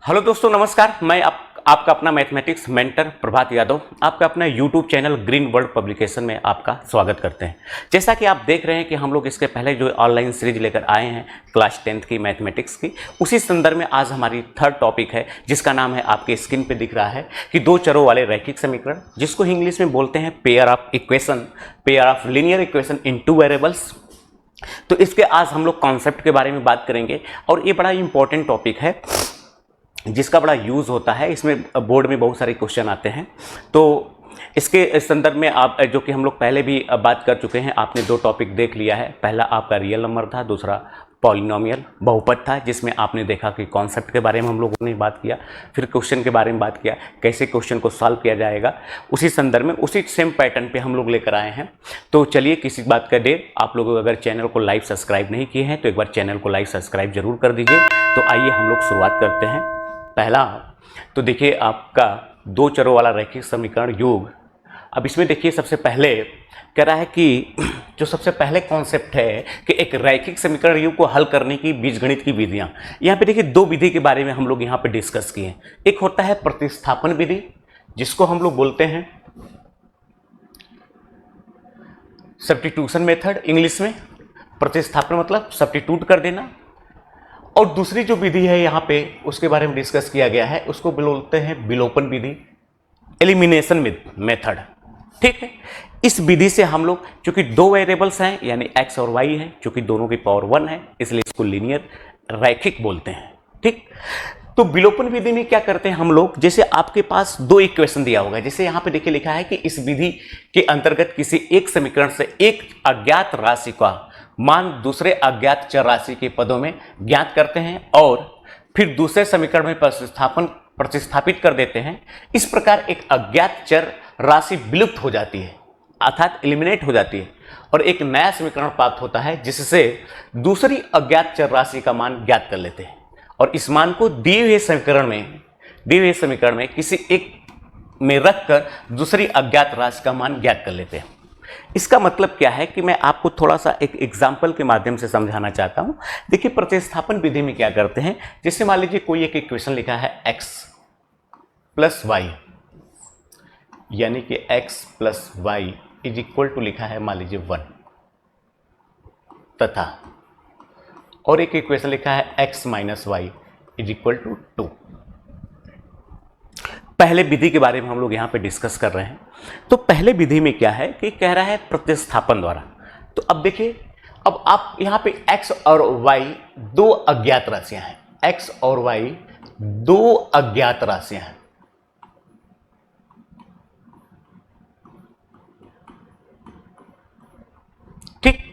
Hello दोस्तों, नमस्कार। मैं आपका अपना मैथमेटिक्स मेंटर प्रभात यादव आपका अपना YouTube channel green world publication में आपका स्वागत करते हैं। जैसा कि आप देख रहे हैं कि हम लोग इसके पहले जो ऑनलाइन सीरीज लेकर आए हैं क्लास 10th की मैथमेटिक्स की, उसी संदर्भ में आज हमारी थर्ड टॉपिक है जिसका नाम है, आपके स्क्रीन पे दिख रहा है कि दो चरों वाले रैखिक समीकरण, जिसको इंग्लिश में बोलते हैं pair of linear equation in two variables. तो इसके आज हम लोग कॉन्सेप्ट के बारे में बात करेंगे और ये बड़ा इंपॉर्टेंट टॉपिक है जिसका बड़ा यूज़ होता है। इसमें बोर्ड में बहुत सारे क्वेश्चन आते हैं, तो इसके संदर्भ में आप जो कि हम लोग पहले भी बात कर चुके हैं, आपने दो टॉपिक देख लिया है। पहला आपका रियल नंबर था, दूसरा पॉलिनोमियल बहुपद था, जिसमें आपने देखा कि कॉन्सेप्ट के बारे में हम लोगों ने बात किया, फिर क्वेश्चन के बारे में बात किया, कैसे क्वेश्चन को सॉल्व किया जाएगा। उसी संदर्भ में उसी सेम पैटर्न पे हम लोग लेकर आए हैं। तो चलिए, किसी बात का देर, आप लोग अगर चैनल को लाइव सब्सक्राइब नहीं किए हैं तो एक बार चैनल को लाइव सब्सक्राइब जरूर कर दीजिए। तो आइए हम लोग शुरुआत करते हैं। पहला तो देखिए आपका दो चरों वाला रैखिक समीकरण योग। अब इसमें देखिए सबसे पहले कह रहा है कि जो सबसे पहले कॉन्सेप्ट है कि एक रैखिक समीकरण योग को हल करने की बीजगणित की विधियां। यहाँ पे देखिए दो विधि के बारे में हम लोग यहाँ पे डिस्कस किए। एक होता है प्रतिस्थापन विधि, जिसको हम लोग बोलते हैं सब्स्टिट्यूशन मेथड, इंग्लिश में प्रतिस्थापन मतलब सब्स्टिट्यूट कर देना। और दूसरी जो विधि है यहाँ पे उसके बारे में डिस्कस किया गया है, उसको बोलते हैं विलोपन विधि, एलिमिनेशन मेथड। ठीक है, इस विधि से हम लोग, चूंकि दो वेरिएबल्स हैं यानी x और y है, चूंकि दोनों की पावर 1 है, इसलिए इसको लीनियर रैखिक बोलते हैं। ठीक, तो विलोपन विधि में क्या करते हैं हम लोग, जैसे आपके पास दो इक्वेशन दिया होगा, जैसे यहाँ पे देखिए लिखा है कि इस विधि के अंतर्गत किसी एक समीकरण से एक अज्ञात राशि का मान दूसरे अज्ञात चर राशि के पदों में ज्ञात करते हैं और फिर दूसरे समीकरण में प्रतिस्थापित कर देते हैं। इस प्रकार एक अज्ञात चर राशि विलुप्त हो जाती है, अर्थात एलिमिनेट हो जाती है, और एक नया समीकरण प्राप्त होता है जिससे दूसरी अज्ञात चर राशि का मान ज्ञात कर लेते हैं और इस मान को दिए हुए समीकरण में किसी एक में रखकर दूसरी अज्ञात राशि का मान ज्ञात कर लेते हैं। इसका मतलब क्या है कि मैं आपको थोड़ा सा एक एग्जाम्पल के माध्यम से समझाना चाहता हूं। देखिए प्रतिस्थापन विधि में क्या करते हैं, जैसे मान लीजिए कोई एक इक्वेशन लिखा है x प्लस वाई, यानी कि x plus y is equal to लिखा है मान लीजिए 1, तथा और एक इक्वेशन लिखा है x minus y is equal to 2। पहले विधि के बारे में हम लोग यहाँ पे डिस्कस कर रहे हैं। तो पहले विधि में क्या है कि कह रहा है प्रतिस्थापन द्वारा। तो अब देखिए, अब आप यहाँ पे x और y दो अज्ञात राशियां हैं, x और y दो अज्ञात राशियां हैं। ठीक,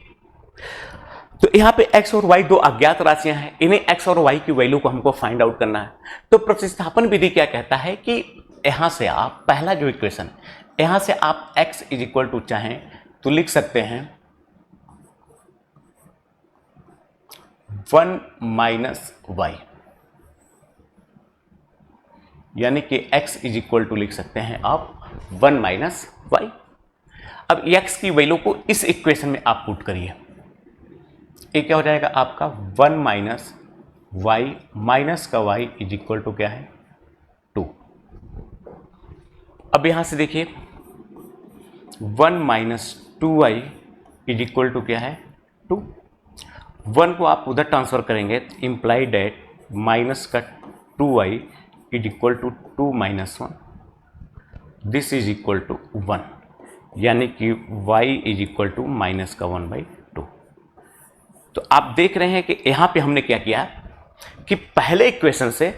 तो यहाँ पे x और y दो अज्ञात राशियां हैं, इन्हें x और y की वैल्यू को हमको फाइंड आउट करना है। तो प्रतिस्थापन विधि क्या कहता है कि यहां से आप पहला जो इक्वेशन, यहां से आप x इज इक्वल टू चाहें तो लिख सकते हैं 1 माइनस वाई, यानी कि x इज इक्वल टू लिख सकते हैं आप 1 माइनस वाई। अब x की वैल्यू को इस इक्वेशन में आप पुट करिए, ये क्या हो जाएगा आपका 1 माइनस वाई माइनस का y इज इक्वल टू क्या है 2। अब यहां से देखिए 1 minus 2y is equal to क्या है 2। 1 को आप उधर ट्रांसफर करेंगे, इंप्लाई डेट माइनस का 2y is equal to 2 minus 1, this is equal to 1, यानी कि y is equal to minus का 1/2। तो आप देख रहे हैं कि यहां पे हमने क्या किया कि पहले इक्वेशन से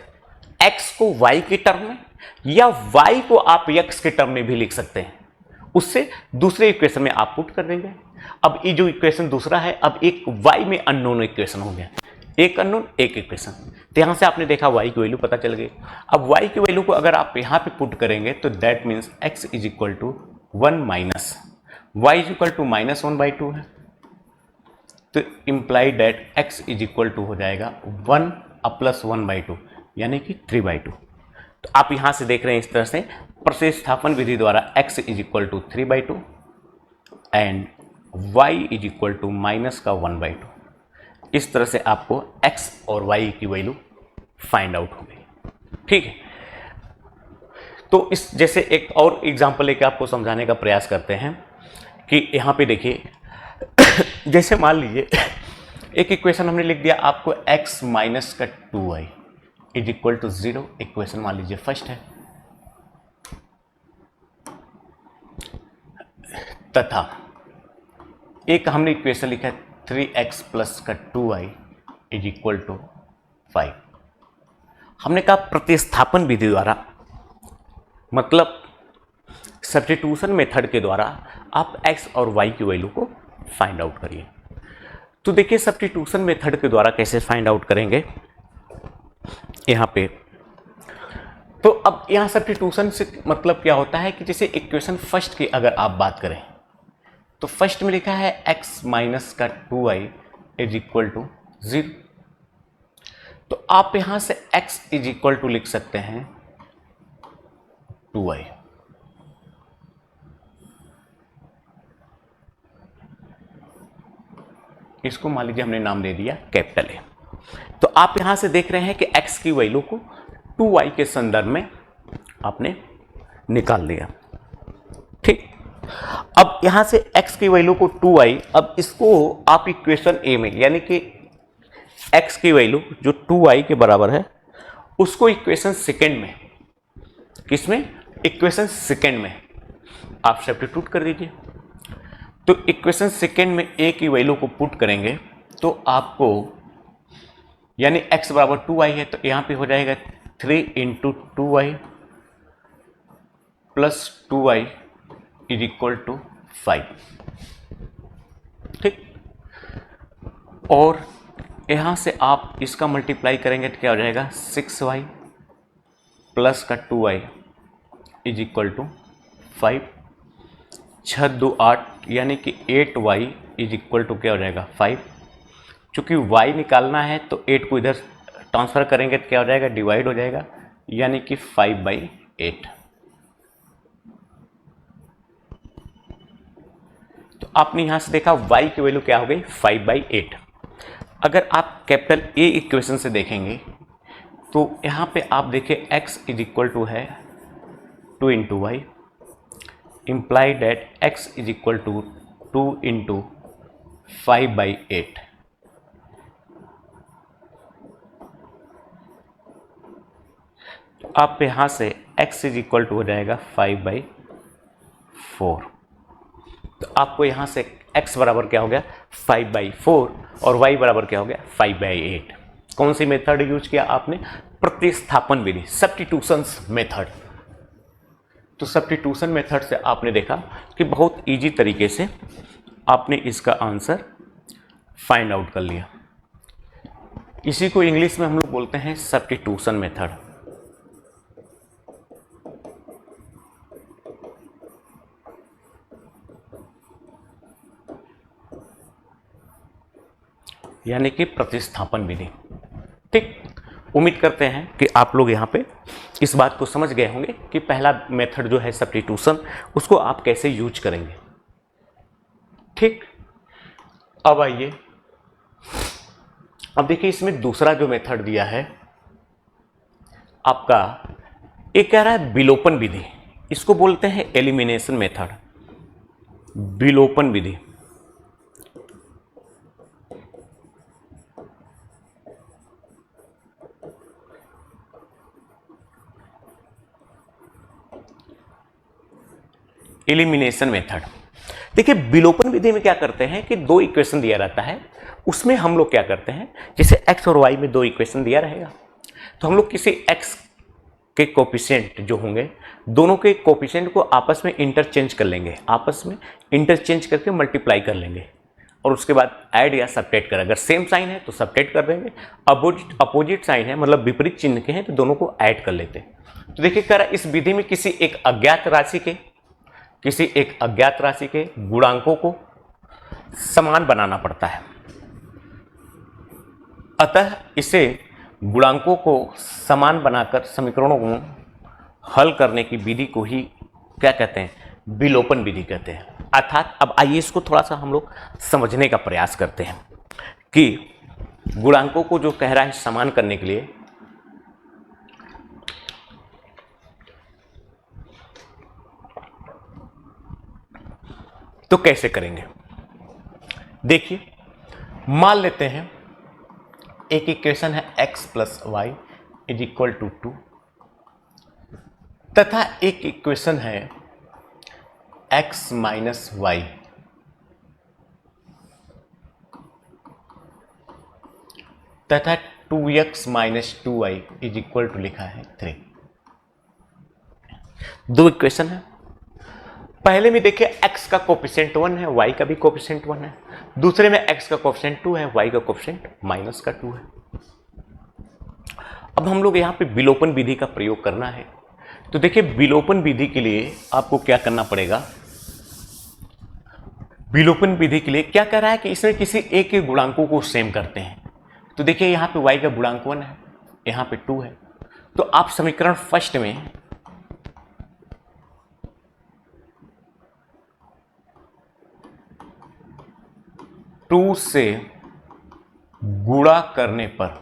x को y के टर्म में या y को आप x के टर्म में भी लिख सकते हैं, उससे दूसरे इक्वेशन में आप पुट कर देंगे। अब ये जो इक्वेशन दूसरा है, अब एक y में अननोन इक्वेशन हो गया, एक अननोन एक इक्वेशन। तो यहां से आपने देखा y की वैल्यू पता चल गई। अब y की वैल्यू को अगर आप यहां पे पुट करेंगे तो that means x is equal to 1 minus y is equal to minus 1/2 है। तो imply that x is equal to हो जाएगा 1 प्लस 1/2, यानी कि 3/2। तो आप यहां से देख रहे हैं इस तरह से प्रतिस्थापन विधि द्वारा x is equal to 3/2 and y is equal to minus का 1/2। इस तरह से आपको x और y की वैल्यू फाइंड आउट हो गई। ठीक है, तो इस जैसे एक और एग्जांपल लेके आपको समझाने का प्रयास करते हैं कि यहाँ पे देखिए जैसे मान लीजिए एक इक्वेशन हमने लिख दिया आपको x माइनस का 2y is equal to 0, equation मान लीजिए फर्स्ट है, तथा एक हमने इक्वेशन लिखा है 3x प्लस का 2y इज इक्वल टू 5। हमने कहा प्रतिस्थापन विधि द्वारा, मतलब सब्स्टिट्यूशन मेथड के द्वारा आप x और y की वैल्यू को फाइंड आउट करिए। तो देखिए सब्स्टिट्यूशन मेथड के द्वारा कैसे फाइंड आउट करेंगे यहाँ पे। तो अब यहाँ सब्स्टिट्यूशन से मतलब क्या होता है कि जैसे इक्वेशन फर्स्ट की अगर आप बात करें तो फर्स्ट में लिखा है x माइनस का 2y इज इक्वल टू 0, तो आप यहां से x इज इक्वल टू लिख सकते हैं 2y। इसको मान लीजिए हमने नाम दे दिया कैपिटल ए। तो आप यहां से देख रहे हैं कि x की वैल्यू को 2y के संदर्भ में आपने निकाल लिया। ठीक, अब यहां से x की वैल्यू को 2y, अब इसको आप इक्वेशन ए में यानी कि x की वैल्यू जो 2y के बराबर है उसको इक्वेशन सेकेंड में, किसमें, इक्वेशन सेकेंड में आप सब्स्टिट्यूट कर दीजिए। तो इक्वेशन सेकेंड में a की वैल्यू को पुट करेंगे तो आपको यानी x बराबर 2y है तो यहाँ पे हो जाएगा 3 into 2y plus 2y is equal to 5। ठीक, और यहाँ से आप इसका मल्टीप्लाई करेंगे तो क्या हो जाएगा 6y प्लस का 2y इज इक्वल टू 5, 6 2 8 यानी कि 8y इज इक्वल टू क्या हो जाएगा 5। चूँकि y निकालना है तो 8 को इधर ट्रांसफ़र करेंगे तो क्या हो जाएगा, डिवाइड हो जाएगा, यानी कि 5/8। तो आपने यहाँ से देखा y की वैल्यू क्या हो गई 5/8। अगर आप कैपिटल ए इक्वेशन से देखेंगे तो यहाँ पे आप देखिए x इज इक्वल टू है 2 into y, imply that x is equal to 2 into 5/8। तो आप यहाँ से x इज इक्वल टू हो जाएगा 5/4। तो आपको यहाँ से x बराबर क्या हो गया 5/4 और y बराबर क्या हो गया 5/8। कौन सी मेथड यूज किया आपने, प्रतिस्थापन विधि, सब्स्टिट्यूशन मेथड। तो सब्स्टिट्यूशन मेथड से आपने देखा कि बहुत इजी तरीके से आपने इसका आंसर फाइंड आउट कर लिया। इसी को इंग्लिश में हम लोग बोलते हैं सब्स्टिट्यूशन मेथड। यानी कि प्रतिस्थापन विधि। ठीक, उम्मीद करते हैं कि आप लोग यहाँ पे इस बात को समझ गए होंगे कि पहला मेथड जो है सब्स्टिट्यूशन, उसको आप कैसे यूज करेंगे। ठीक, अब आइए, अब देखिए इसमें दूसरा जो मेथड दिया है आपका, एक कह रहा है विलोपन विधि, इसको बोलते हैं एलिमिनेशन मेथड, विलोपन विधि। Elimination method. देखिए विलोपन विधि में क्या करते हैं कि दो इक्वेशन दिया रहता है, उसमें हम लोग क्या करते हैं, जैसे x और y में दो इक्वेशन दिया रहेगा तो हम लोग किसी x के कोफिशिएंट जो होंगे, दोनों के कोफिशिएंट को आपस में इंटरचेंज कर लेंगे, आपस में इंटरचेंज करके मल्टीप्लाई कर लेंगे और उसके बाद ऐड या सब्ट्रैक्ट कर, अगर सेम साइन है तो सब्ट्रैक्ट कर देंगे, अपोजिट साइन है मतलब विपरीत चिन्ह के हैं तो दोनों को ऐड कर लेते हैं। तो देखिए कह रहा इस विधि में किसी एक अज्ञात राशि के गुणांकों को समान बनाना पड़ता है। अतः इसे गुणांकों को समान बनाकर समीकरणों को हल करने की विधि को ही क्या कहते हैं, विलोपन विधि कहते हैं। अर्थात अब आइए इसको थोड़ा सा हम लोग समझने का प्रयास करते हैं कि गुणांकों को जो कह रहा है समान करने के लिए तो कैसे करेंगे? देखिए, मान लेते हैं एक इक्वेशन है x plus y is equal to 2 तथा एक इक्वेशन है x माइनस वाई तथा 2x minus 2y is equal to लिखा है 3। दो इक्वेशन है। पहले में देखिए x का कोफिशिएंट 1 है, y का भी कोफिशिएंट 1 है। दूसरे में x का कोफिशिएंट 2 है, y का कोफिशिएंट माइनस का 2 है। अब हम लोग यहाँ पे विलोपन विधि का प्रयोग करना है। तो देखिए, विलोपन विधि के लिए आपको क्या करना पड़ेगा? विलोपन विधि के लिए क्या कह रहा है कि इसमें किसी एक के गुणांकों को सेम करते हैं। तो देखिए, यहाँ पे y का गुणांक 1 है, यहाँ पे 2 है। तो आप समीकरण फर्स्ट में टू से गुणा करने पर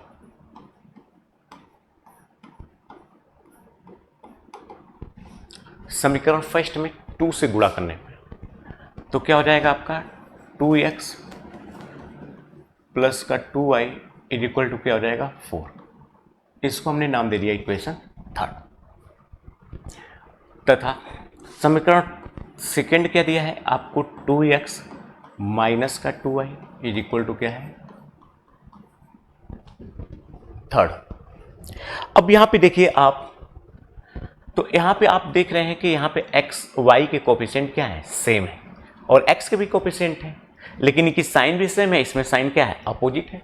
समीकरण फर्स्ट में 2 से गुणा करने पर तो क्या हो जाएगा आपका 2x प्लस का 2y इज इक्वल टू क्या हो जाएगा 4। इसको हमने नाम दे दिया इक्वेशन थर्ड। तथा समीकरण सेकेंड क्या दिया है आपको 2x माइनस का 2y इज इक्वल टू क्या है थर्ड। अब यहां पे देखिए आप, तो यहां पे आप देख रहे हैं कि यहां पे x y के कोफिशिएंट क्या है सेम है और x के भी कोफिशिएंट है, लेकिन इनकी साइन भी सेम है। इसमें साइन क्या है अपोजिट है।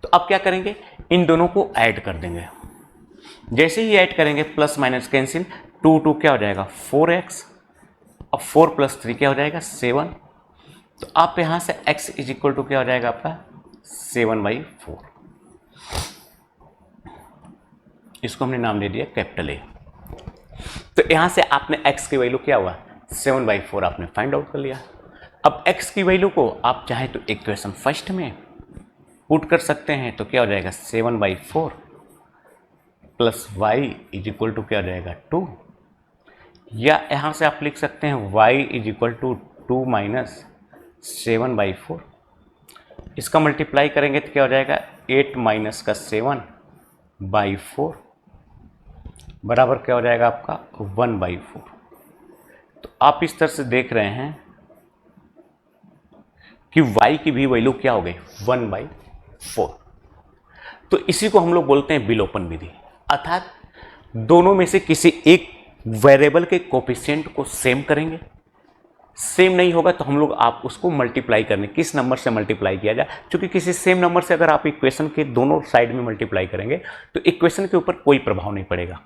तो अब क्या करेंगे, इन दोनों को ऐड कर देंगे। जैसे ही ऐड करेंगे प्लस माइनस कैंसिल, 2 क्या हो जाएगा 4x, अब 4 प्लस 3 क्या हो जाएगा 7। तो आप यहां से x इज इक्वल टू क्या हो जाएगा आपका 7/4। इसको हमने नाम दे दिया कैपिटल ए। तो यहां से आपने x की वैल्यू क्या हुआ 7/4 आपने फाइंड आउट कर लिया। अब x की वैल्यू को आप चाहे तो इक्वेशन फर्स्ट में पुट कर सकते हैं। तो क्या हो जाएगा 7/4 plus y is equal to क्या हो जाएगा 2, या यहां से आप लिख सकते हैं y is equal to 2 minus 7/4। इसका मल्टीप्लाई करेंगे तो क्या हो जाएगा 8 माइनस का 7/4 बराबर क्या हो जाएगा आपका 1/4। तो आप इस तरह से देख रहे हैं कि y की भी वैल्यू क्या हो गई 1/4। तो इसी को हम लोग बोलते हैं विलोपन विधि, अर्थात दोनों में से किसी एक वेरिएबल के कोफिशिएंट को सेम करेंगे। सेम नहीं होगा तो हम लोग आप उसको मल्टीप्लाई करने, किस नंबर से मल्टीप्लाई किया जाए। क्योंकि किसी सेम नंबर से अगर आप इक्वेशन के दोनों साइड में मल्टीप्लाई करेंगे तो इक्वेशन के ऊपर कोई प्रभाव नहीं पड़ेगा।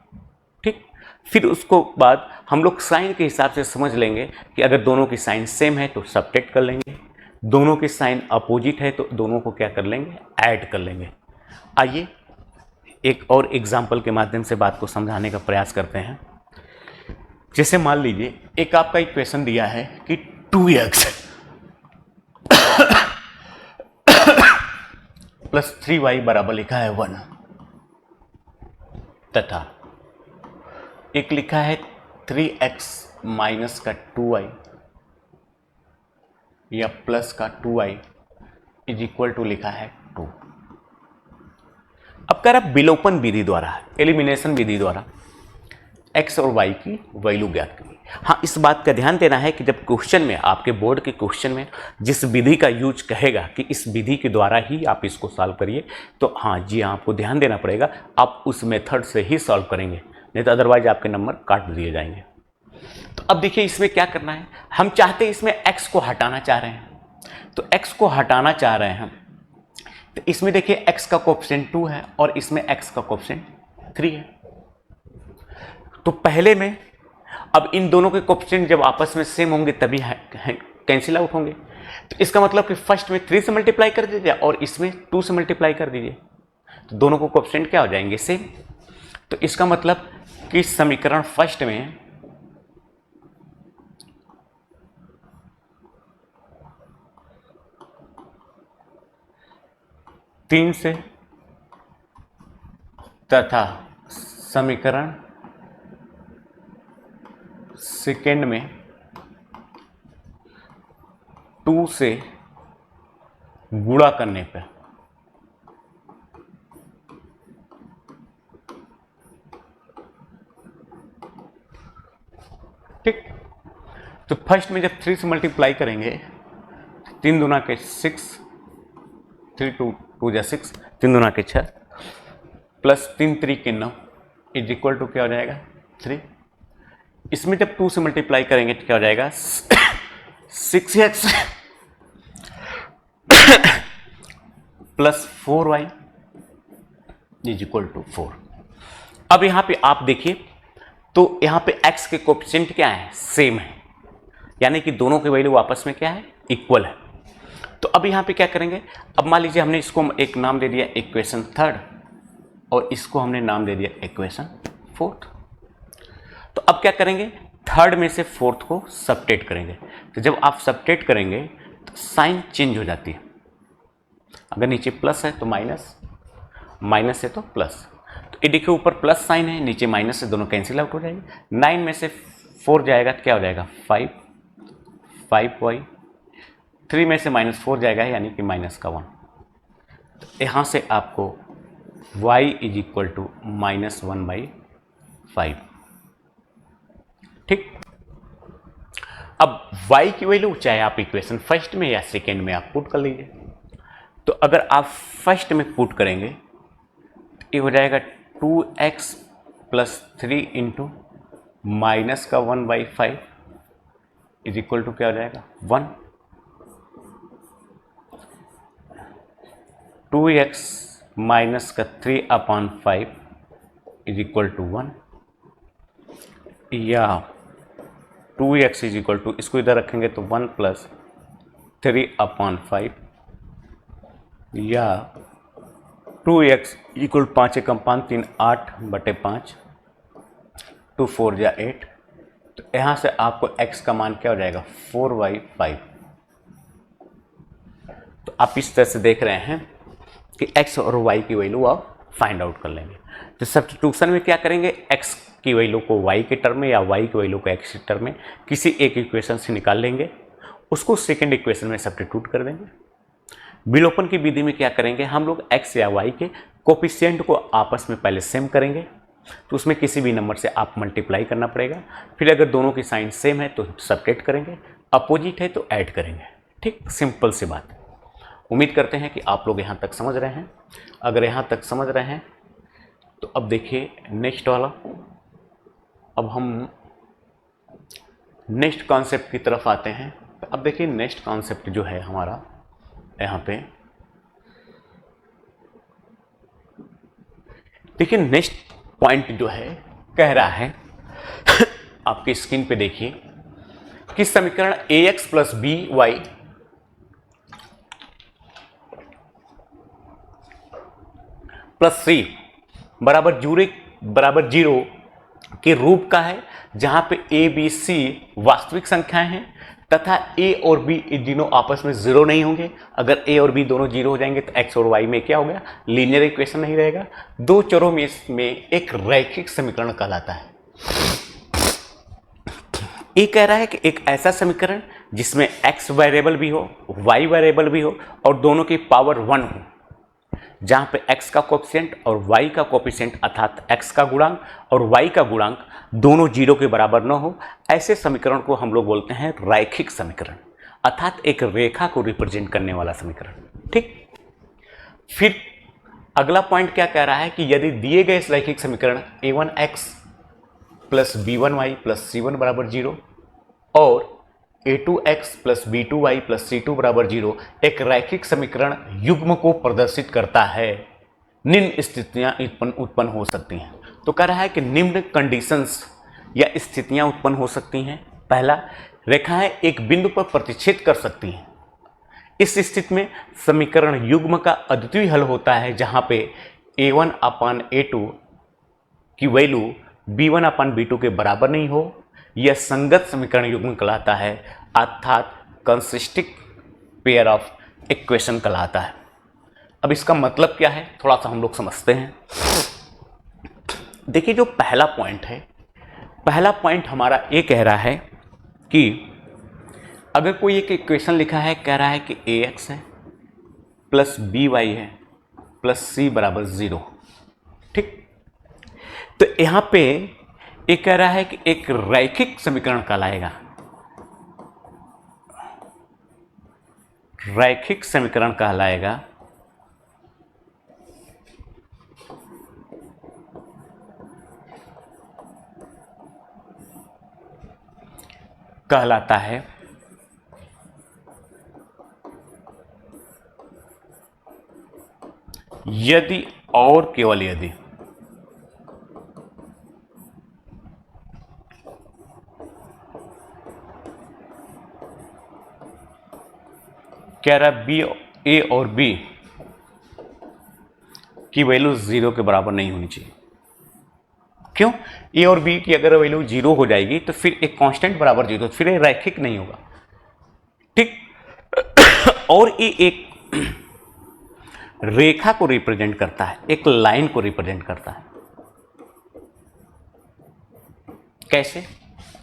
ठीक, फिर उसको बाद हम लोग साइन के हिसाब से समझ लेंगे कि अगर दोनों की साइन सेम है तो सब्ट्रैक्ट कर लेंगे, दोनों की साइन अपोजिट है तो दोनों को क्या कर लेंगे ऐड कर लेंगे। आइए एक और एग्जाम्पल के माध्यम से बात को समझाने का प्रयास करते हैं। जैसे मान लीजिए एक आपका इक्वेशन दिया है कि 2x प्लस 3y बराबर लिखा है 1 तथा एक लिखा है 3x माइनस का 2y या प्लस का 2y इज इक्वल टू लिखा है 2। अब कह रहा विलोपन विधि द्वारा, एलिमिनेशन विधि द्वारा x और y की वैल्यू ज्ञात करिए। हाँ, इस बात का ध्यान देना है कि जब क्वेश्चन में, आपके बोर्ड के क्वेश्चन में जिस विधि का यूज कहेगा कि इस विधि के द्वारा ही आप इसको सॉल्व करिए, तो हाँ जी आपको ध्यान देना पड़ेगा, आप उस मेथड से ही सॉल्व करेंगे, नहीं तो अदरवाइज आपके नंबर काट दिए जाएंगे। तो अब देखिए इसमें क्या करना है, हम चाहते हैं इसमें x को हटाना चाह रहे हैं। तो x को हटाना चाह रहे हैं तो इसमें देखिए x का कोएफिशिएंट 2 है और इसमें x का कोएफिशिएंट 3 है। तो पहले में अब इन दोनों के कोएफिशिएंट जब आपस में सेम होंगे तभी कैंसिल आउट होंगे। तो इसका मतलब कि फर्स्ट में 3 से मल्टीप्लाई कर दीजिए और इसमें 2 से मल्टीप्लाई कर दीजिए, तो दोनों को कोएफिशिएंट क्या हो जाएंगे सेम। तो इसका मतलब कि समीकरण फर्स्ट में तीन से तथा समीकरण सेकेंड में 2 से गुणा करने पे ठीक। तो फर्स्ट में जब 3 से मल्टीप्लाई करेंगे 3 दूना के 6, 3 2 जा 6, 3 दूना के 6 प्लस 3 3 के 9 इज इक्वल टू क्या हो जाएगा 3। इसमें जब 2 से मल्टीप्लाई करेंगे तो क्या हो जाएगा 6x plus 4y is equal to 4। अब यहां पे आप देखिए तो यहां पे x के कोएफिशिएंट क्या है, सेम है, यानी कि दोनों की वैल्यू आपस में क्या है, इक्वल है। तो अब यहां पे क्या करेंगे, अब मान लीजिए हमने इसको एक नाम दे दिया इक्वेशन 3 और इसको हमने नाम दे दिया इक्वेशन 4। तो अब क्या करेंगे, 3 में से 4 को सबट्रैक्ट करेंगे। तो जब आप सबट्रैक्ट करेंगे तो साइन चेंज हो जाती है, अगर नीचे प्लस है तो माइनस, माइनस है तो प्लस। तो ये देखिए ऊपर प्लस साइन है, नीचे माइनस है, दोनों कैंसिल आउट हो जाएगी। 9 में से 4 जाएगा तो क्या हो जाएगा 5, 5y। 3 में से -4 जाएगा यानी कि माइनस का 1। तो यहाँ से आपको y इज इक्वल टू -1/5 ठीक। अब y की वैल्यू चाहे आप इक्वेशन फर्स्ट में या सेकेंड में आप पुट कर लीजिए। तो अगर आप फर्स्ट में पुट करेंगे तो ये हो जाएगा 2x प्लस 3 इंटू माइनस का 1/5 इज इक्वल टू क्या हो जाएगा 1। 2x माइनस का 3/5 इज इक्वल टू 1, या 2x इज इक्वल टू, इसको इधर रखेंगे तो 1 प्लस 3/5, या 2x इक्वल 5 एकम 5 3 8/5, 2 4 जा 8। तो यहाँ से आपको x का मान क्या हो जाएगा 4/5। तो आप इस तरह से देख रहे हैं कि x और y की वैल्यू आप फाइंड आउट कर लेंगे। तो सब्स्टिट्यूशन में क्या करेंगे, x की वैल्यू को y के टर्म में या y की वैल्यू को x के टर्म में किसी एक इक्वेशन से निकाल लेंगे, उसको सेकेंड इक्वेशन में सब्स्टिट्यूट कर देंगे। विलोपन की विधि में क्या करेंगे, हम लोग x या y के कोफिशिएंट को आपस में पहले सेम करेंगे, तो उसमें किसी भी नंबर से आप मल्टीप्लाई करना पड़ेगा। फिर अगर दोनों की साइन सेम है तो सबट्रैक्ट करेंगे, अपोजिट है तो ऐड करेंगे। ठीक, सिंपल सी बात है। उम्मीद करते हैं कि आप लोग यहाँ तक समझ रहे हैं। अगर यहाँ तक समझ रहे हैं तो अब देखिए नेक्स्ट वाला, अब हम नेक्स्ट कॉन्सेप्ट की तरफ आते हैं। अब देखिए नेक्स्ट कॉन्सेप्ट जो है हमारा यहाँ पे, देखिए नेक्स्ट पॉइंट जो है कह रहा है आपकी स्क्रीन पे देखिए कि समीकरण ax plus by plus c बराबर 0 के रूप का है, जहां पे a b c वास्तविक संख्याएं हैं तथा a और b दोनों आपस में 0 नहीं होंगे। अगर a और b दोनों 0 हो जाएंगे तो x और y में क्या हो गया, लीनियर इक्वेशन नहीं रहेगा, दो चरों में एक रैखिक समीकरण कहलाता है। ये कह रहा है कि एक ऐसा समीकरण जिसमें x वेरिएबल भी हो, y वेरिएबल भी हो और दोनों की पावर 1 हो, जहां पे x का कोएफिशिएंट और y का कोएफिशिएंट अर्थात x का गुणांक और y का गुणांक दोनों 0 के बराबर न हो, ऐसे समीकरण को हम लोग बोलते हैं रैखिक समीकरण, अर्थात एक रेखा को रिप्रेजेंट करने वाला समीकरण। ठीक, फिर अगला पॉइंट क्या कह रहा है कि यदि दिए गए इस रैखिक समीकरण a1x plus b1y plus c1 बराबर 0 और a2x plus b2y plus c2 बराबर 0 एक रैखिक समीकरण युग्म को प्रदर्शित करता है, निम्न स्थितियां उत्पन्न हो सकती हैं। तो कह रहा है कि निम्न कंडीशंस या स्थितियां उत्पन्न हो सकती हैं। पहला, रेखाएं एक बिंदु पर प्रतिच्छेद कर सकती हैं। इस स्थिति में समीकरण युग्म का अद्वितीय हल होता है, जहां पे a1 अपान a2 की वैल्यू b1 अपान b2 के बराबर नहीं हो, यह संगत समीकरण युग्म कहलाता है, अर्थात कंसिस्टिंग पेयर ऑफ इक्वेशन कहलाता है। अब इसका मतलब क्या है थोड़ा सा हम लोग समझते हैं। देखिए जो पहला पॉइंट है, पहला पॉइंट हमारा ये कह रहा है कि अगर कोई एक इक्वेशन लिखा है, कह रहा है कि ax है प्लस by है प्लस c बराबर 0, ठीक। तो यहां पे एक कह रहा है कि एक रैखिक समीकरण कहलाएगा, रैखिक समीकरण कहलाएगा, कहलाता है यदि और केवल यदि कह रहा बी, ए और बी की वैल्यू 0 के बराबर नहीं होनी चाहिए। क्यों? ए और बी की अगर वैल्यू 0 हो जाएगी तो फिर एक कांस्टेंट बराबर 0, फिर ये रैखिक नहीं होगा, ठीक। और ये एक रेखा को रिप्रेजेंट करता है, एक लाइन को रिप्रेजेंट करता है। कैसे?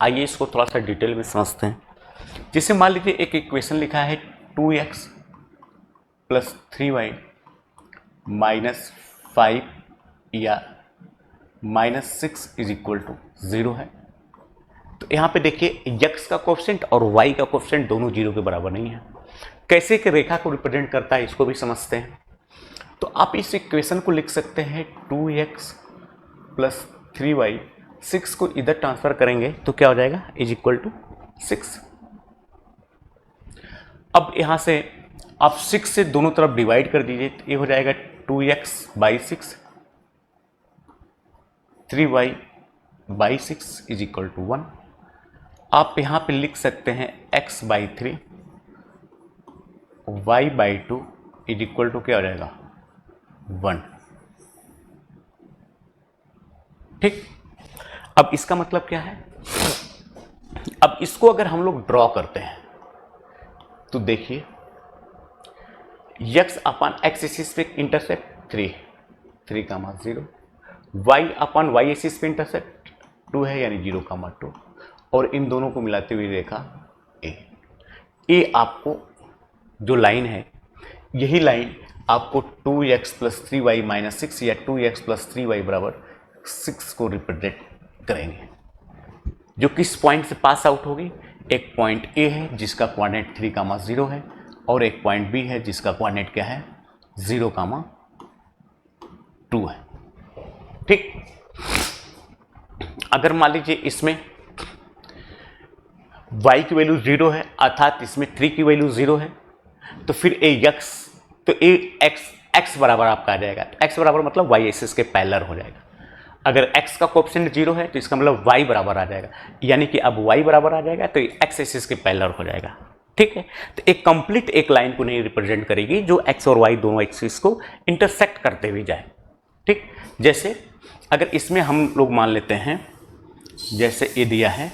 आइए इसको थोड़ा सा डिटेल में समझते हैं। जैसे मान लीजिए एक इक्वेशन लिखा है 2x प्लस 3y माइनस 5 या माइनस 6 इज इक्वल टू 0 है। तो यहाँ पे देखिए x का कोएफिशिएंट और y का कोएफिशिएंट दोनों 0 के बराबर नहीं है। कैसे कि रेखा को रिप्रेजेंट करता है इसको भी समझते हैं। तो आप इस इक्वेशन को लिख सकते हैं 2x प्लस 3y, 6 को इधर ट्रांसफर करेंगे तो क्या हो जाएगा, इज इक्वल टू 6। अब यहाँ से आप 6 से दोनों तरफ डिवाइड कर दीजिए, तो ये हो जाएगा 2x by 6, 3y by 6 is equal to 1। आप यहाँ पे लिख सकते हैं x by 3, y by 2 is equal to क्या हो जाएगा, 1, ठीक। अब इसका मतलब क्या है, अब इसको अगर हम लोग ड्रॉ करते हैं तो देखिए x अपन x एक्सिस पे इंटरसेप्ट 3, 0, y अपन y एक्सिस पे इंटरसेप्ट 2 है यानी 0, 2, और इन दोनों को मिलाते हुए रेखा a आपको जो लाइन है, यही लाइन आपको 2x प्लस 3y माइनस 6 या 2x प्लस 3y बराबर 6 को रिप्रेजेंट करेंगे, जो किस पॉइंट से पास आउट होगी। एक पॉइंट A है जिसका कोऑर्डिनेट 3, 0 है, और एक पॉइंट B है जिसका कोऑर्डिनेट क्या है, 0, 2 है, ठीक। अगर मान लीजिए इसमें y की वैल्यू 0 है अर्थात इसमें 3 की वैल्यू 0 है, तो फिर x बराबर आपका आ जाएगा। x बराबर मतलब y एक्सिस के पैरेलल हो जाएगा। अगर x का कोएफिशिएंट 0 है तो इसका मतलब y बराबर आ जाएगा, यानी कि अब y बराबर आ जाएगा तो x एक्सिस के पैरेलल हो जाएगा, ठीक है। तो एक कंप्लीट एक लाइन को नहीं रिप्रेजेंट करेगी जो x और y दोनों एक्सिस को इंटरसेक्ट करते हुए जाए, ठीक। जैसे अगर इसमें हम लोग मान लेते हैं, जैसे ये दिया है,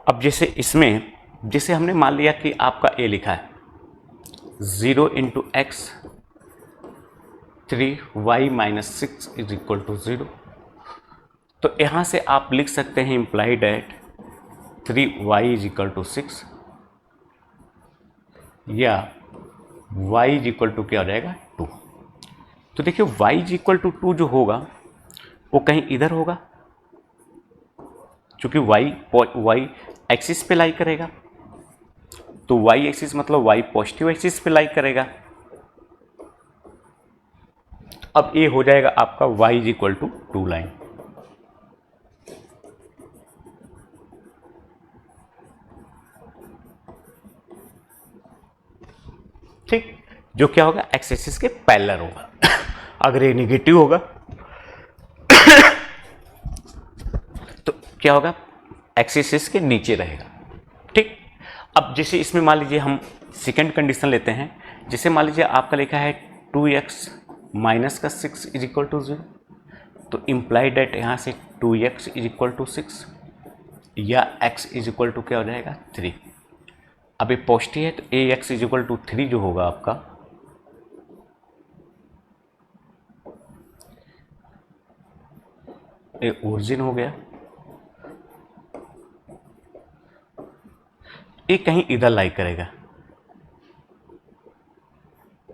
अब जैसे इसमें जैसे हमने मान लिया कि आपका a लिखा है 0 into x 3y minus 6 is equal to 0, तो यहाँ से आप लिख सकते हैं implies that 3y is equal to 6, या y इज इक्वल टू क्या हो जाएगा, 2। तो देखिए y इज इक्वल टू 2 जो होगा वो कहीं इधर होगा, क्योंकि y एक्सिस पे लाई करेगा, तो y एक्सिस मतलब y पॉजिटिव एक्सिस पे लाई करेगा। अब ये हो जाएगा आपका y is equal to 2 line, ठीक, जो क्या होगा, एक्स एक्सिस के पैरेलल होगा। अगर ये निगेटिव होगा तो क्या होगा, एक्स एक्सिस के नीचे रहेगा, ठीक। अब जैसे इसमें मान लीजिए हम सेकंड कंडीशन लेते हैं, जैसे मान लीजिए आपका लिखा है 2x माइनस का 6 इज इक्वल टू 0, तो इम्प्लाइड एट यहाँ से 2x इज इक्वल टू 6 या x इज इक्वल टू क्या हो जाएगा, 3। अब ये पॉजिटिव है तो ax इज इक्वल टू 3 जो होगा आपका, ये ओरिजिन हो गया, ये कहीं इधर लाई करेगा,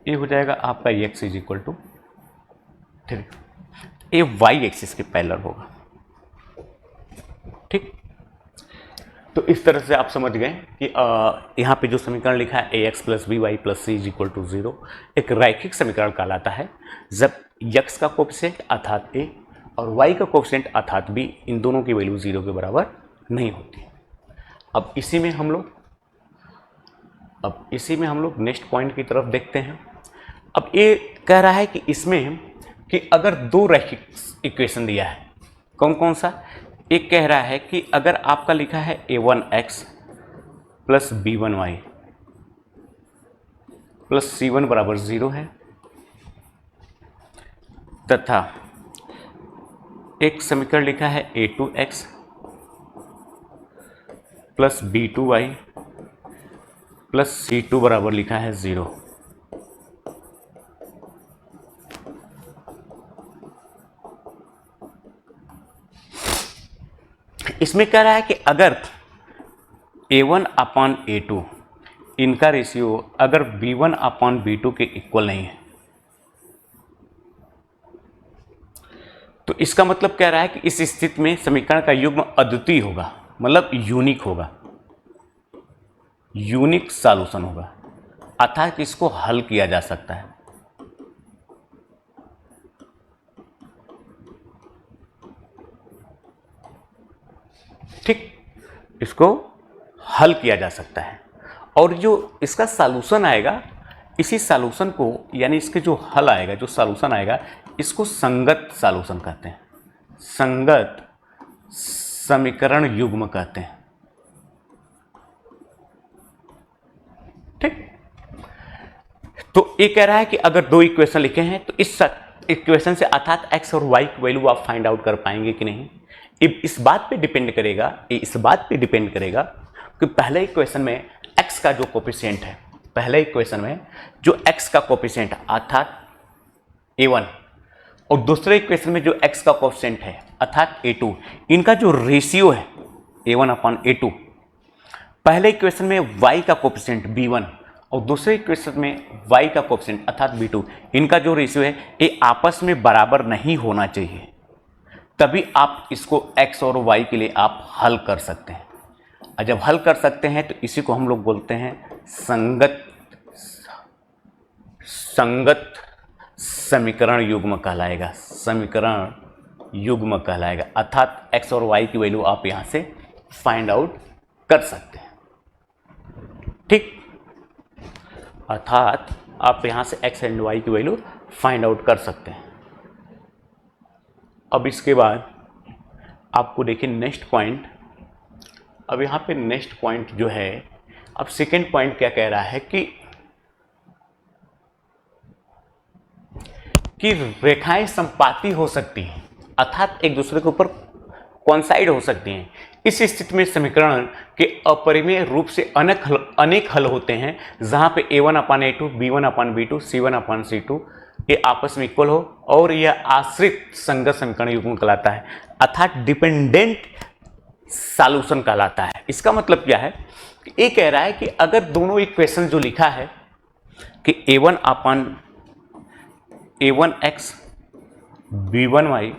ये हो जाएगा आपका x इज इक्वल टू 3, ये y एक्सिस के पैरेलल होगा। ठीक, तो इस तरह से आप समझ गए कि यहाँ पे जो समीकरण लिखा है ax plus b y plus c is equal to 0 एक रैखिक समीकरण कहलाता है जब x का कोफिशिएंट अर्थात a और y का कोफिशिएंट अर्थात b इन दोनों की वैल्यू 0 के बराबर नहीं होती। अब इसी में हम लोग नेक्स्ट पॉइंट की तरफ देखते हैं। अब ये कह रहा है कि इसमें कि अगर दो रैखिक इक्वेशन दिया है, कौन कौन सा, एक कह रहा है कि अगर आपका लिखा है a1x plus b1y plus c1 बराबर 0 है, तथा एक समीकरण लिखा है a2x plus b2y plus c2 बराबर लिखा है 0। इसमें कह रहा है कि अगर a1 अपॉन a2 इनका रेशियो अगर b1 अपॉन b2 के इक्वल नहीं है, तो इसका मतलब कह रहा है कि इस स्थिति में समीकरण का युग्म अद्वितीय होगा, मतलब यूनिक होगा, यूनिक सॉल्यूशन होगा, अर्थात इसको हल किया जा सकता है। ठीक, इसको हल किया जा सकता है और जो इसका सॉल्यूशन आएगा, इसी सॉल्यूशन को यानी इसके जो हल आएगा, जो सॉल्यूशन आएगा, इसको संगत सॉल्यूशन कहते हैं, संगत समीकरण युग्म कहते हैं। ठीक, तो ये कह रहा है कि अगर दो इक्वेशन लिखे हैं तो इस इक्वेशन से अर्थात x और y की वैल्यू आप फाइंड आउट कर पाएंगे कि नहीं, इस बात पे डिपेंड करेगा कि पहले इक्वेशन में x का जो कोफिशिएंट है, पहले इक्वेशन में जो x का कोफिशिएंट अर्थात a1 और दूसरे इक्वेशन में जो x का कोफिशिएंट है अर्थात a2, इनका जो रेशियो है a1 अपॉन a2, पहले इक्वेशन में y का कोफिशिएंट b1 और दूसरे इक्वेशन में y का कोफिशिएंट अर्थात b2, इनका जो रेशियो है ये आपस में बराबर नहीं होना चाहिए, तभी आप इसको x और y के लिए आप हल कर सकते हैं। और जब हल कर सकते हैं तो इसी को हम लोग बोलते हैं संगत समीकरण युग्म कहलाएगा, समीकरण युग्म कहलाएगा, अर्थात x और y की वैल्यू आप यहां से फाइंड आउट कर सकते हैं। ठीक, अर्थात आप यहां से x एंड y की वैल्यू फाइंड आउट कर सकते हैं। अब इसके बाद आपको देखिए नेक्स्ट पॉइंट, अब यहाँ पे नेक्स्ट पॉइंट जो है, अब सेकेंड पॉइंट क्या कह रहा है कि रेखाएं संपाती हो सकती हैं, अर्थात एक दूसरे के ऊपर कॉन्साइड हो सकती हैं। इस स्थिति में समीकरण के अपरिमेय रूप से अनेक हल होते हैं, जहां पे a1 अपान a2, b1 अपान b2, c1 अपान c2 ये आपस में इक्वल हो और यह आश्रित संगत समीकरण युग्म कहलाता है, अर्थात डिपेंडेंट सॉल्यूशन कहलाता है। इसका मतलब क्या है, ये कह रहा है कि अगर दोनों इक्वेशन जो लिखा है कि a1 अपान a1x b1y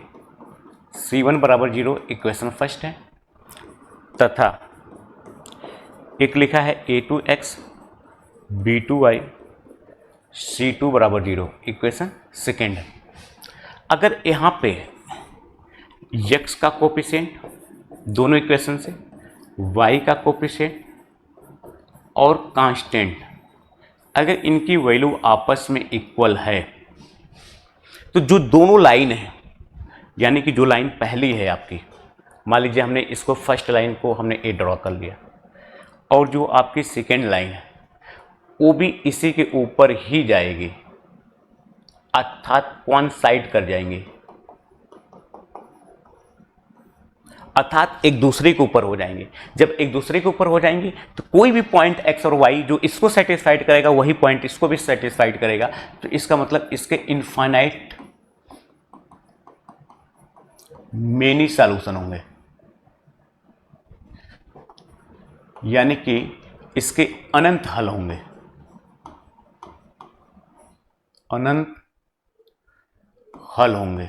c1 बराबर 0 इक्वेशन फर्स्ट है, तथा एक लिखा है a2x b2y c2 बराबर 0 इक्वेशन सेकेंड है। अगर यहाँ पे x का कोफिशिएंट दोनों इक्वेशन से, y का कोफिशिएंट और कांस्टेंट अगर इनकी वैल्यू आपस में इक्वल है, तो जो दोनों लाइन है, यानी कि जो लाइन पहली है आपकी, मान लीजिए हमने इसको फर्स्ट लाइन को हमने ए ड्रॉ कर लिया और जो आपकी सेकेंड लाइन है वो भी इसी के ऊपर ही जाएगी, अर्थात कोइंसाइड कर जाएंगे, अर्थात एक दूसरे के ऊपर हो जाएंगे। जब एक दूसरे के ऊपर हो जाएंगे तो कोई भी पॉइंट x और y जो इसको सेटिस्फाइड करेगा वही पॉइंट इसको भी सेटिस्फाइड करेगा, तो इसका मतलब इसके मेनी सॉल्यूशन होंगे, यानी कि इसके अनंत हल होंगे, अनंत हल होंगे।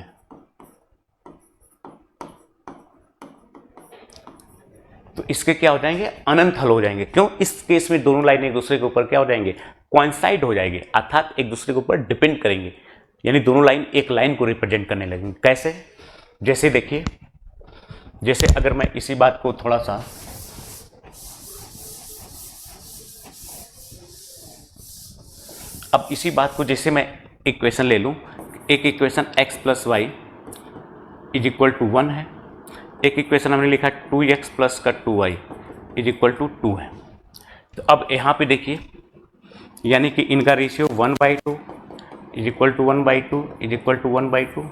तो इसके क्या हो जाएंगे, अनंत हल हो जाएंगे। क्यों? इस केस में दोनों लाइन एक दूसरे के ऊपर क्या हो जाएंगे, कोइंसाइड हो जाएंगे, अर्थात एक दूसरे के ऊपर डिपेंड करेंगे, यानी दोनों लाइन एक लाइन को रिप्रेजेंट करने लगेंगे। कैसे? जैसे देखिए, जैसे अगर मैं इसी बात को थोड़ा सा अब इसी बात को जैसे मैं इक्वेशन ले लूं, एक equation x plus y is equal to 1 है, एक इक्वेशन हमने लिखा 2x प्लस का 2y इज इक्वल टू 2 है। तो अब यहाँ पे देखिए, यानी कि इनका ratio 1/2 is equal to 1/2 is equal to 1/2,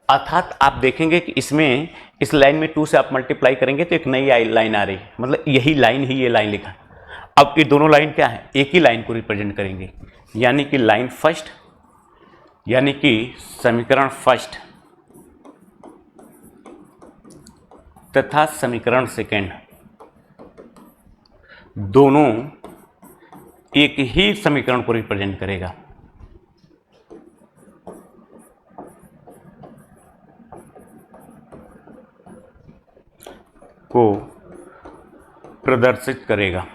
अर्थात आप देखेंगे कि इसमें इस लाइन में 2 से आप मल्टीप्लाई करेंगे तो एक नई लाइन आ रही है, मतलब यही लाइन ही ये लाइन लिखा है। अब ये दोनों लाइन क्या है, एक ही लाइन को रिप्रेजेंट करेंगे, यानी कि लाइन फर्स्ट, यानी कि समीकरण फर्स्ट तथा समीकरण सेकेंड दोनों एक ही समीकरण को रिप्रेजेंट करेगा। को प्रदर्शित करेगा।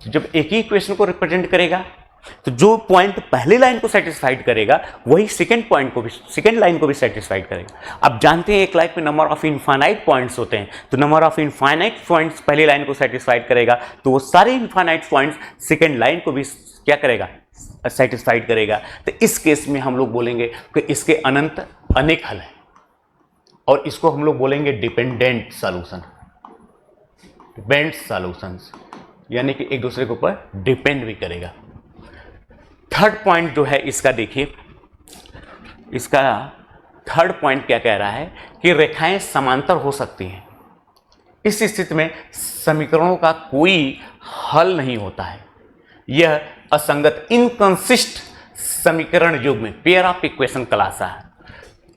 जब एक ही इक्वेशन को रिप्रेजेंट करेगा तो जो पॉइंट पहली लाइन को सेटिस्फाइड करेगा वही सेकंड पॉइंट को भी, सेकंड लाइन को भी सेटिस्फाइड करेगा। अब जानते हैं एक लाइन में नंबर ऑफ इनफाइनाइट पॉइंट्स होते हैं, तो नंबर ऑफ इनफाइनाइट पॉइंट्स पहली लाइन को सेटिस्फाइड करेगा, तो वो सारे इनफाइनाइट पॉइंट्स सेकंड लाइन को भी क्या करेगा, सेटिस्फाइड करेगा। तो इस केस में हम लोग बोलेंगे कि इसके अनंत अनेक हल हैं, और इसको हम लोग बोलेंगे डिपेंडेंट सॉल्यूशन, डिपेंडेंट सॉल्यूशंस, यानी कि एक दूसरे के ऊपर डिपेंड भी करेगा। थर्ड पॉइंट जो है इसका देखिए, इसका थर्ड पॉइंट क्या कह रहा है कि रेखाएं समांतर हो सकती हैं। इस स्थिति में समीकरणों का कोई हल नहीं होता है, यह असंगत इनकंसिस्ट समीकरण युग में पेयर ऑफ इक्वेशन कहलाता है।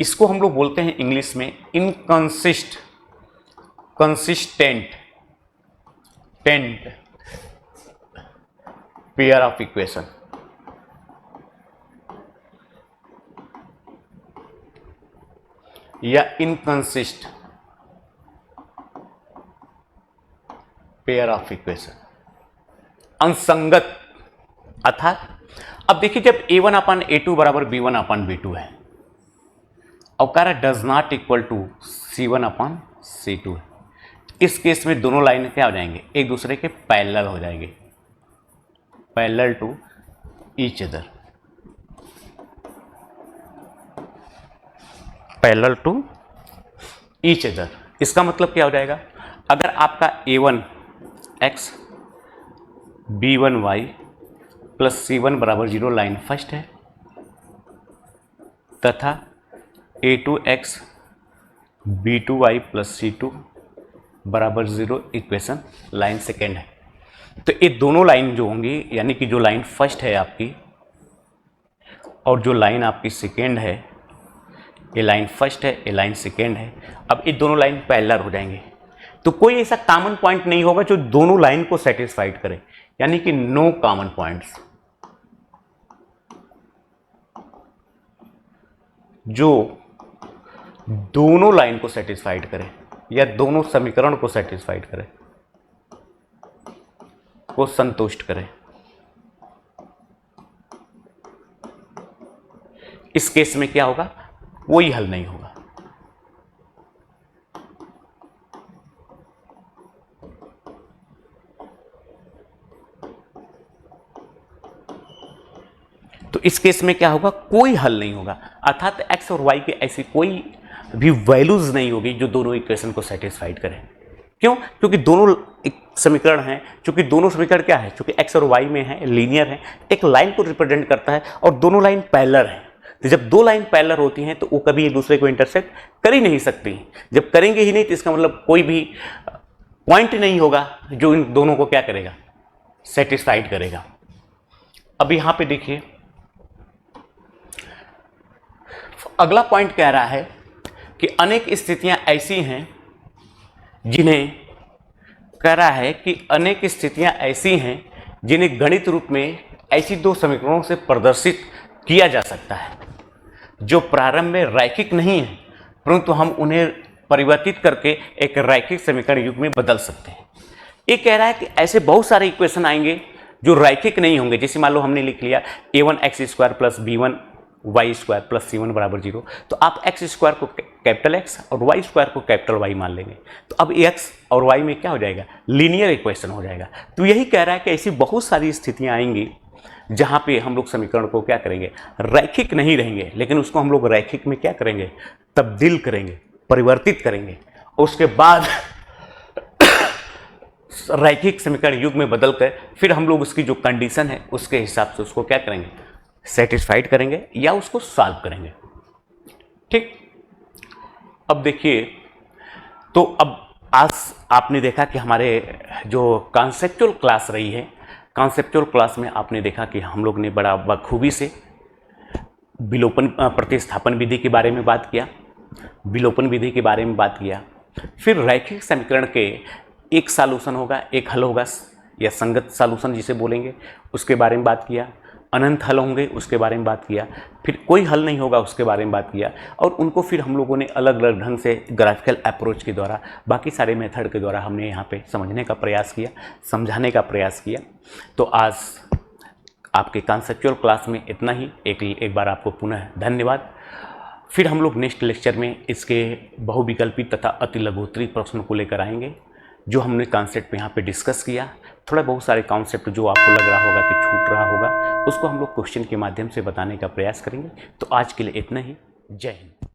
इसको हम लोग बोलते हैं इंग्लिश में इनकंसिस्ट, कंसिस्टेंट पेयर ऑफ इक्वेशन। या इनकंसिस्ट पेयर ऑफ इक्वेशन, असंगत। अर्थात अब देखिए, जब a1 अपन a2 बराबर b1 अपन b2 है, और कह रहा does not equal to c1 upon c2 है, इस केस में दोनों लाइन क्या हो जाएंगे, एक दूसरे के पैरेलल हो जाएंगे, parallel to each other, parallel to each other. इसका मतलब क्या हो जाएगा, अगर आपका a1 x b1 y plus c1 बराबर 0 लाइन फर्स्ट है, तथा a2 x b2 y plus c2 बराबर 0 इक्वेशन लाइन सेकेंड है, तो ये दोनों लाइन जो होंगी, यानी कि जो लाइन फर्स्ट है आपकी और जो लाइन आपकी सेकेंड है, ये लाइन फर्स्ट है, ये लाइन सेकेंड है, अब ये दोनों लाइन पैरेलल हो जाएंगे, तो कोई ऐसा कॉमन पॉइंट नहीं होगा जो दोनों लाइन को सेटिस्फाइड करे, यानी कि नो कॉमन पॉइंट्स। जो दोनों लाइन को सेटिस्फाइड करे या दोनों समीकरण को सेटिस्फाइड करे, को संतुष्ट करे। इस केस में क्या होगा, कोई हल नहीं होगा। तो इस केस में क्या होगा, कोई हल नहीं होगा, अर्थात x और y के ऐसी कोई भी वैल्यूज नहीं होगी जो दोनों इक्वेशन को सेटिस्फाइड करें। क्यों? क्योंकि दोनों समीकरण हैं, क्योंकि दोनों समीकरण क्या है, क्योंकि x और y में है, लीनियर है, एक लाइन को रिप्रेजेंट करता है और दोनों लाइन पैरेलल है। तो जब दो लाइन पैरेलल होती हैं तो वो कभी एक दूसरे को इंटरसेक्ट कर ही नहीं सकती। जब करेंगे ही नहीं तो इसका मतलब कोई भी पॉइंट नहीं होगा जो इन दोनों को क्या करेगा, सेटिस्फाइड करेगा। अब यहाँ पे देखिए, अगला पॉइंट कह रहा है कि अनेक स्थितियां ऐसी हैं जिन्हें गणित रूप में ऐसी दो समीकरणों से प्रदर्शित किया जा सकता है जो प्रारंभ में रैखिक नहीं है, परंतु हम उन्हें परिवर्तित करके एक रैखिक समीकरण युग में बदल सकते हैं। ये कह रहा है कि ऐसे बहुत सारे इक्वेशन आएंगे जो रैखिक नहीं होंगे। जैसे मान लो हमने लिख लिया a1x² + b1y² + c1 = 0, तो आप x² को कैपिटल X और y² को कैपिटल Y मान लेंगे, तो अब x और y में क्या हो जाएगा, लीनियर इक्वेशन हो जाएगा। तो यही कह रहा है कि ऐसी बहुत सारी स्थितियां आएंगी जहां पे हम लोग समीकरण को क्या करेंगे, रैखिक नहीं रहेंगे, लेकिन उसको हम लोग रैखिक में क्या करेंगे, तब्दील करेंगे, परिवर्तित करेंगे। उसके बाद रैखिक समीकरण युग में बदलकर फिर हम लोग उसकी जो कंडीशन है उसके हिसाब से उसको क्या करेंगे, सेटिस्फाइड करेंगे या उसको सॉल्व करेंगे। ठीक, अब देखिए, तो अब आज आपने देखा कि हमारे जो कॉन्सेप्चुअल क्लास रही है, कॉन्सेप्चुअल क्लास में आपने देखा कि हम लोग ने बड़ा बखूबी से विलोपन प्रतिस्थापन विधि के बारे में बात किया, विलोपन विधि के बारे में बात किया, फिर रैखिक समीकरण के एक सॉल्यूशन होगा, एक हल होगा या संगत सॉल्यूशन जिसे बोलेंगे, उसके बारे में बात किया, अनंत हल होंगे उसके बारे में बात किया, फिर कोई हल नहीं होगा उसके बारे में बात किया, और उनको फिर हम लोगों ने अलग अलग ढंग से ग्राफिकल अप्रोच के द्वारा, बाकी सारे मेथड के द्वारा हमने यहाँ पे समझने का प्रयास किया, समझाने का प्रयास किया। तो आज आपके कॉन्सेप्चुअल क्लास में इतना ही। एक बार आपको पुनः धन्यवाद। फिर हम लोग नेक्स्ट लेक्चर में इसके बहुविकल्पी तथा अति लघुत्तरी प्रश्न को लेकर आएंगे, जो हमने कॉन्सेप्ट यहाँ पे डिस्कस किया। थोड़ा बहुत सारे कॉन्सेप्ट जो आपको लग रहा होगा कि छूट रहा होगा, उसको हम लोग क्वेश्चन के माध्यम से बताने का प्रयास करेंगे। तो आज के लिए इतना ही। जय हिंद।